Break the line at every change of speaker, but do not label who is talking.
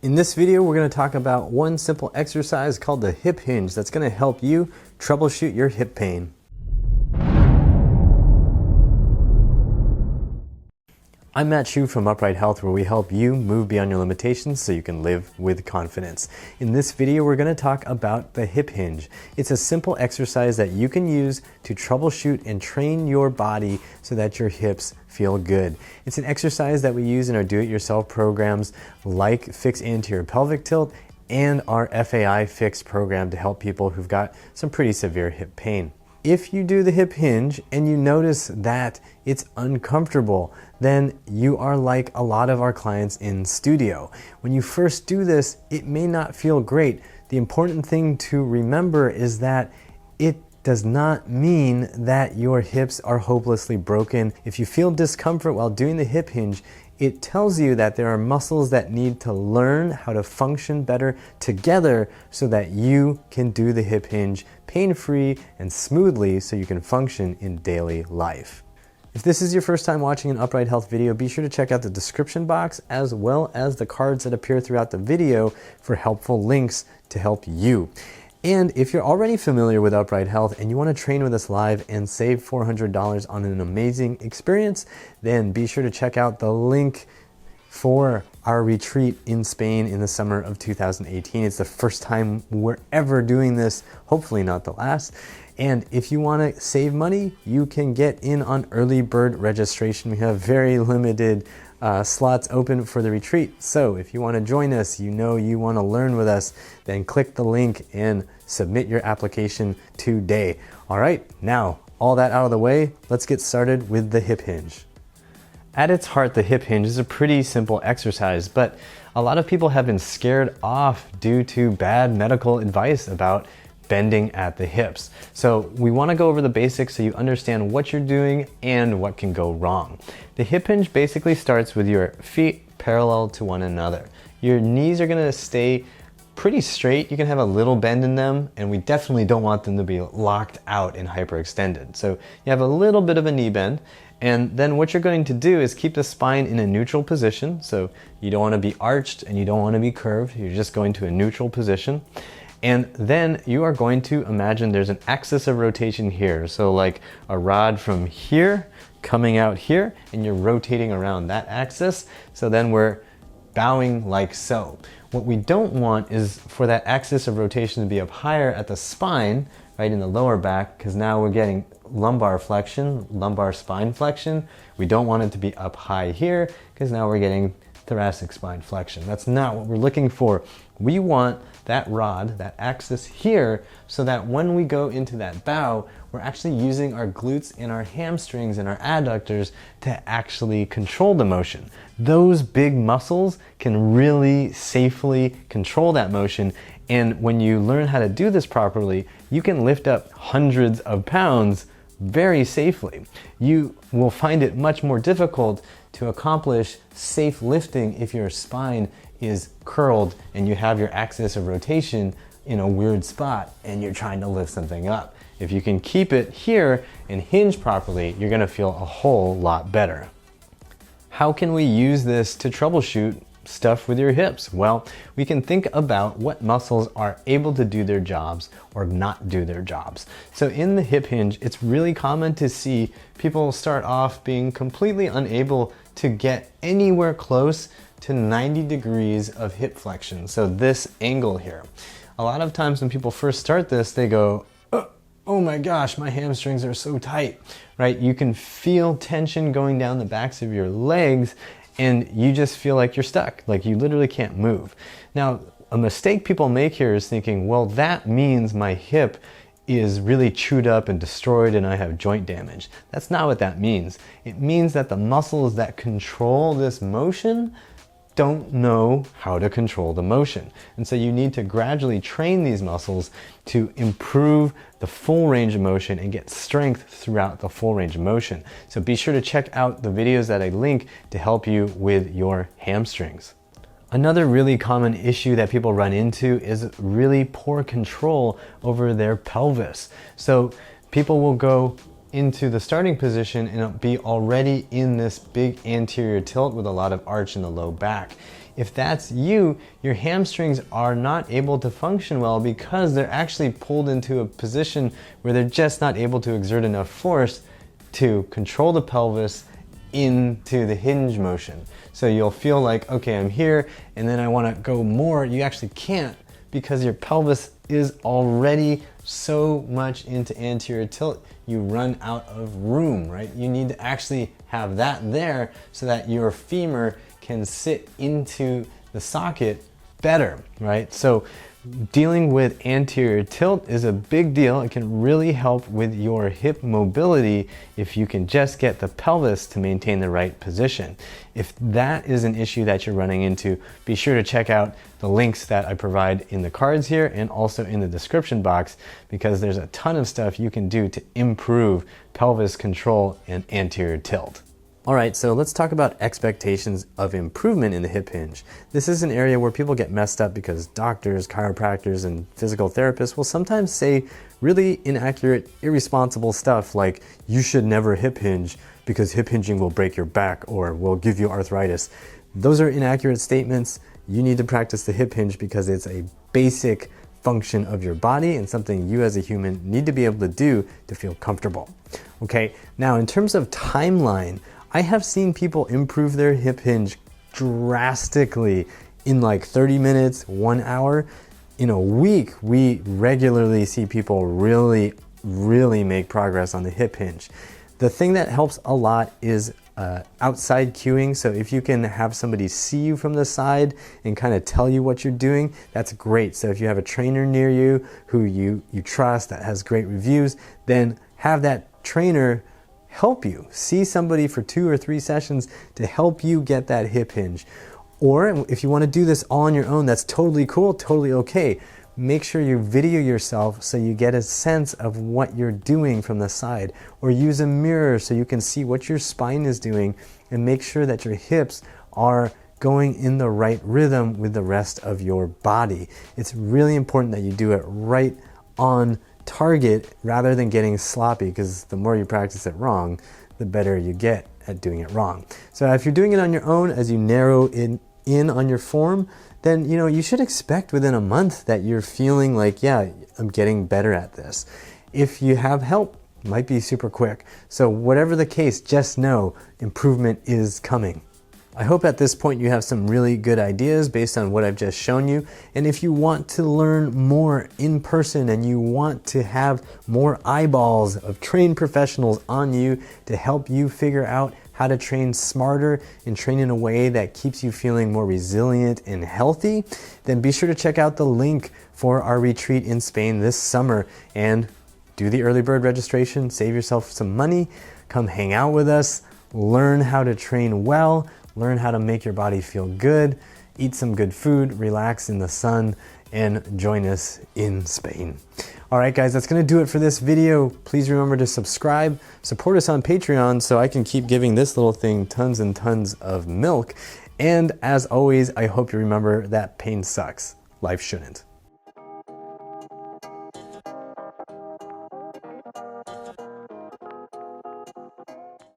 In this video, we're going to talk about one simple exercise called the hip hinge that's going to help you troubleshoot your hip pain. I'm Matt Chu from Upright Health, where we help you move beyond your limitations so you can live with confidence. In this video, we're going to talk about the hip hinge. It's a simple exercise that you can use to troubleshoot and train your body so that your hips feel good. It's an exercise that we use in our do-it-yourself programs like Fix Anterior Pelvic Tilt and our FAI Fix program to help people who've got some pretty severe hip pain. If you do the hip hinge and you notice that it's uncomfortable, then you are like a lot of our clients in studio. When you first do this, it may not feel great. The important thing to remember is that it does not mean that your hips are hopelessly broken. If you feel discomfort while doing the hip hinge, it tells you that there are muscles that need to learn how to function better together so that you can do the hip hinge pain-free and smoothly so you can function in daily life. If this is your first time watching an Upright Health video, be sure to check out the description box as well as the cards that appear throughout the video for helpful links to help you. And if you're already familiar with Upright Health and you want to train with us live and save $400 on an amazing experience, then be sure to check out the link for our retreat in Spain in the summer of 2018. It's the first time we're ever doing this, hopefully not the last. And if you want to save money, you can get in on early bird registration. We have very limited slots open for the retreat. So if you want to join us, you want to learn with us, then click the link and submit your application today. All right, now all that out of the way, let's get started with the hip hinge. At its heart, the hip hinge is a pretty simple exercise, but a lot of people have been scared off due to bad medical advice about bending at the hips. So we want to go over the basics so you understand what you're doing and what can go wrong. The hip hinge basically starts with your feet parallel to one another. Your knees are going to stay pretty straight. You can have a little bend in them, and we definitely don't want them to be locked out and hyperextended. So you have a little bit of a knee bend, and then what you're going to do is keep the spine in a neutral position. So you don't want to be arched and you don't want to be curved. You're just going to a neutral position. And then you are going to imagine there's an axis of rotation here. So like a rod from here coming out here, and you're rotating around that axis. So then we're bowing like so. What we don't want is for that axis of rotation to be up higher at the spine, right in the lower back, because now we're getting lumbar flexion, lumbar spine flexion. We don't want it to be up high here, because now we're getting thoracic spine flexion. That's not what we're looking for. We want that rod, that axis here, so that when we go into that bow, we're actually using our glutes and our hamstrings and our adductors to actually control the motion. Those big muscles can really safely control that motion. And when you learn how to do this properly, you can lift up hundreds of pounds very safely. You will find it much more difficult to accomplish safe lifting if your spine is curled and you have your axis of rotation in a weird spot and you're trying to lift something up. If you can keep it here and hinge properly, you're going to feel a whole lot better. How can we use this to troubleshoot stuff with your hips? Well, we can think about what muscles are able to do their jobs or not do their jobs. So in the hip hinge, it's really common to see people start off being completely unable to get anywhere close to 90 degrees of hip flexion. So this angle here. A lot of times when people first start this, they go, oh my gosh, my hamstrings are so tight, right? You can feel tension going down the backs of your legs, and you just feel like you're stuck, like you literally can't move. Now, a mistake people make here is thinking, well, that means my hip is really chewed up and destroyed and I have joint damage. That's not what that means. It means that the muscles that control this motion don't know how to control the motion. And so you need to gradually train these muscles to improve the full range of motion and get strength throughout the full range of motion. So be sure to check out the videos that I link to help you with your hamstrings. Another really common issue that people run into is really poor control over their pelvis. So people will go into the starting position and be already in this big anterior tilt with a lot of arch in the low back. If that's you, your hamstrings are not able to function well because they're actually pulled into a position where they're just not able to exert enough force to control the pelvis into the hinge motion. So you'll feel like, okay, I'm here and then I want to go more. You actually can't because your pelvis is already so much into anterior tilt, you run out of room, right? You need to actually have that there so that your femur can sit into the socket better, right? So dealing with anterior tilt is a big deal. It can really help with your hip mobility if you can just get the pelvis to maintain the right position. If that is an issue that you're running into, be sure to check out the links that I provide in the cards here and also in the description box, because there's a ton of stuff you can do to improve pelvis control and anterior tilt. All right, so let's talk about expectations of improvement in the hip hinge. This is an area where people get messed up because doctors, chiropractors, and physical therapists will sometimes say really inaccurate, irresponsible stuff like, you should never hip hinge because hip hinging will break your back or will give you arthritis. Those are inaccurate statements. You need to practice the hip hinge because it's a basic function of your body and something you as a human need to be able to do to feel comfortable. Okay, now in terms of timeline, I have seen people improve their hip hinge drastically in like 30 minutes, 1 hour. In a week, we regularly see people really make progress on the hip hinge. The thing that helps a lot is outside cueing. So if you can have somebody see you from the side and kind of tell you what you're doing, that's great. So if you have a trainer near you who you trust that has great reviews, then have that trainer help you. See somebody for 2 or 3 sessions to help you get that hip hinge. Or if you want to do this all on your own, that's totally cool, totally okay. Make sure you video yourself so you get a sense of what you're doing from the side, or use a mirror so you can see what your spine is doing and make sure that your hips are going in the right rhythm with the rest of your body. It's really important that you do it right on target rather than getting sloppy, because the more you practice it wrong, the better you get at doing it wrong. So if you're doing it on your own, as you narrow in on your form, then you should expect within a month that you're feeling like, yeah, I'm getting better at this. If you have help, it might be super quick. So whatever the case, just know improvement is coming. I hope at this point you have some really good ideas based on what I've just shown you. And if you want to learn more in person and you want to have more eyeballs of trained professionals on you to help you figure out how to train smarter and train in a way that keeps you feeling more resilient and healthy, then be sure to check out the link for our retreat in Spain this summer and do the early bird registration, save yourself some money, come hang out with us, learn how to train well, learn how to make your body feel good, eat some good food, relax in the sun, and join us in Spain. All right, guys, that's gonna do it for this video. Please remember to subscribe, support us on Patreon so I can keep giving this little thing tons and tons of milk. And as always, I hope you remember that pain sucks. Life shouldn't.